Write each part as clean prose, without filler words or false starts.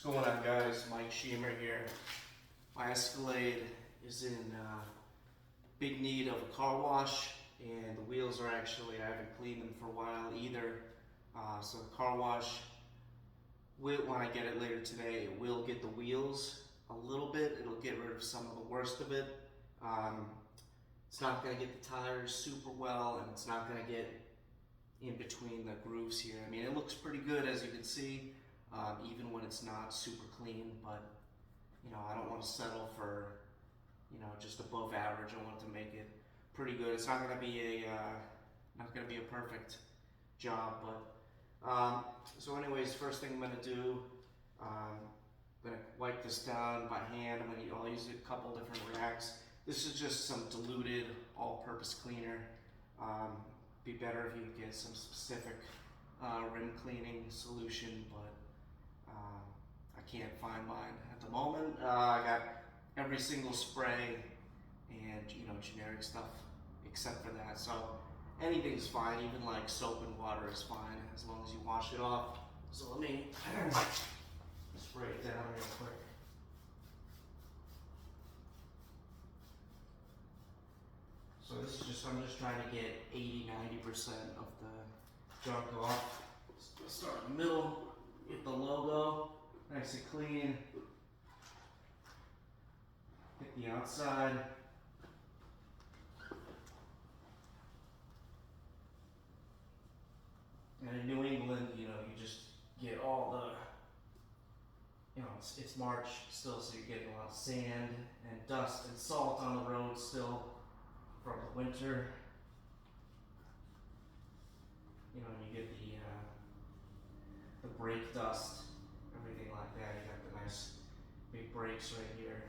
What's going on, guys? Mike Sheamer here. My Escalade is in big need of a car wash, and the wheels are actually, I haven't cleaned them for a while either. So the car wash, when I get it later today, it will get the wheels a little bit. It'll get rid of some of the worst of it. It's not going to get the tires super well, and it's not going to get in between the grooves here. I mean, it looks pretty good, as you can see, even when it's not super clean, but you know, I don't want to settle for, you know, just above average. I want to make it pretty good. It's not going to be a perfect job, but so anyways, first thing I'm going to do, I'm going to wipe this down by hand. I'll use a couple different racks. This is just some diluted all-purpose cleaner. Be better if you could get some specific rim cleaning solution, but I can't find mine at the moment. I got every single spray and, you know, generic stuff except for that. So anything's fine, even like soap and water is fine as long as you wash it off. So let me spray it down real quick. So this is I'm just trying to get 80–90% of the junk off. Start in the middle, get the logo nice and clean. Hit the outside. And in New England, you know, you just get all the, you know, it's March still, so you're getting a lot of sand and dust and salt on the road still from the winter. You know, you get the brake dust, everything like that. You got the nice big brakes right here.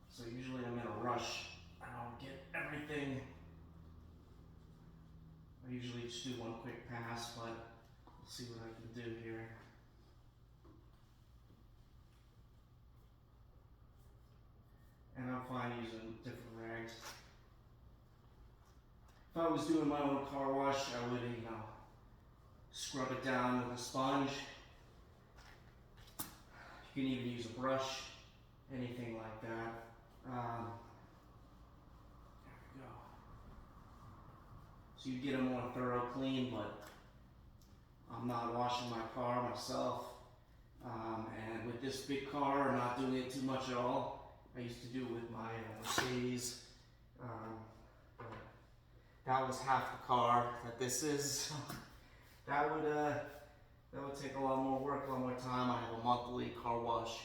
So usually I'm in a rush. I don't get everything. I usually just do one quick pass, but we'll see what I can do here. And I'm fine using different rags. If I was doing my own car wash, I would, you know, scrub it down with a sponge. You can even use a brush, anything like that. There we go. So you get a more thorough clean, but I'm not washing my car myself. And with this big car, I'm not doing it too much at all. I used to do it with my Mercedes. But that was half the car that this is. That would take a lot more work, a lot more time. I have a monthly car wash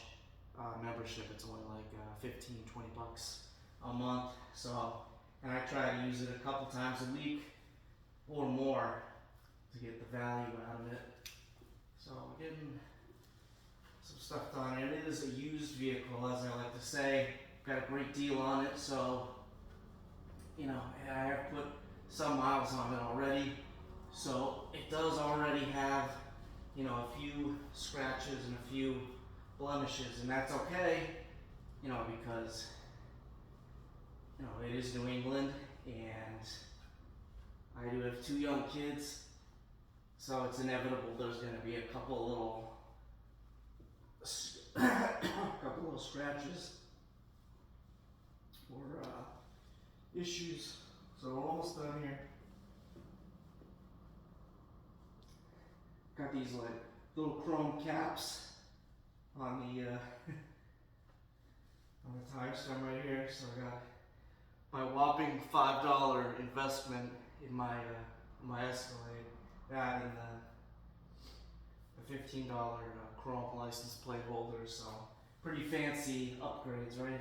membership. It's only like $15–20 a month. So, and I try to use it a couple times a week or more to get the value out of it. So we're getting some stuff done, and it is a used vehicle, as I like to say. Got a great deal on it, so you know, I have put some miles on it already, so it does already have, you know, a few scratches and a few blemishes, and that's okay, you know, because you know it is New England, and I do have 2 young kids, so it's inevitable there's going to be a couple little scratches or issues. So we're almost done here. Got these like little chrome caps on the on the tire stem right here. So I got my whopping $5 investment in my my Escalade. That and the $15 chrome license plate holder, so pretty fancy upgrades, right?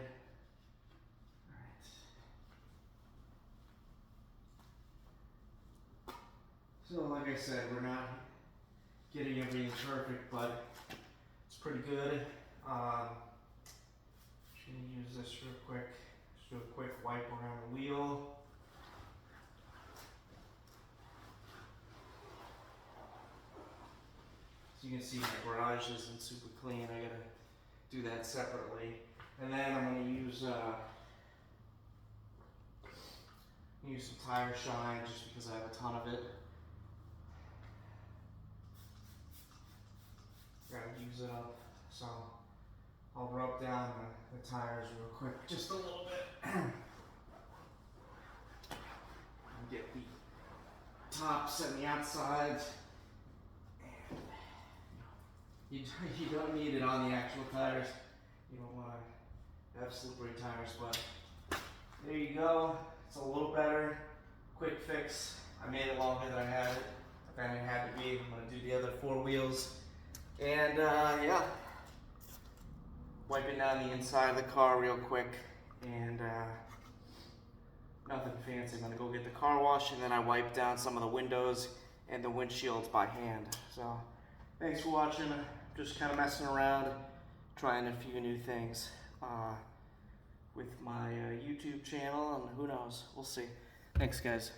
Alright. So like I said, we're not getting everything perfect, but it's pretty good. Just gonna use this real quick. Just do a quick wipe around the wheel. So you can see my garage isn't super clean. I gotta do that separately. And then I'm gonna use use some tire shine just because I have a ton of it. Gotta use it up, so I'll rub down the tires real quick, just a little bit. And get the tops and the outsides. And you don't need it on the actual tires. You don't want to have slippery tires, but there you go. It's a little better. Quick fix. I made it longer than I had it. I kind of had to be. I'm going to do the other 4 wheels. And yeah, wiping down the inside of the car real quick. And nothing fancy. I'm going to go get the car wash, and then I wipe down some of the windows and the windshields by hand. So thanks for watching. Just kind of messing around, trying a few new things with my YouTube channel, and who knows, we'll see. Thanks, guys.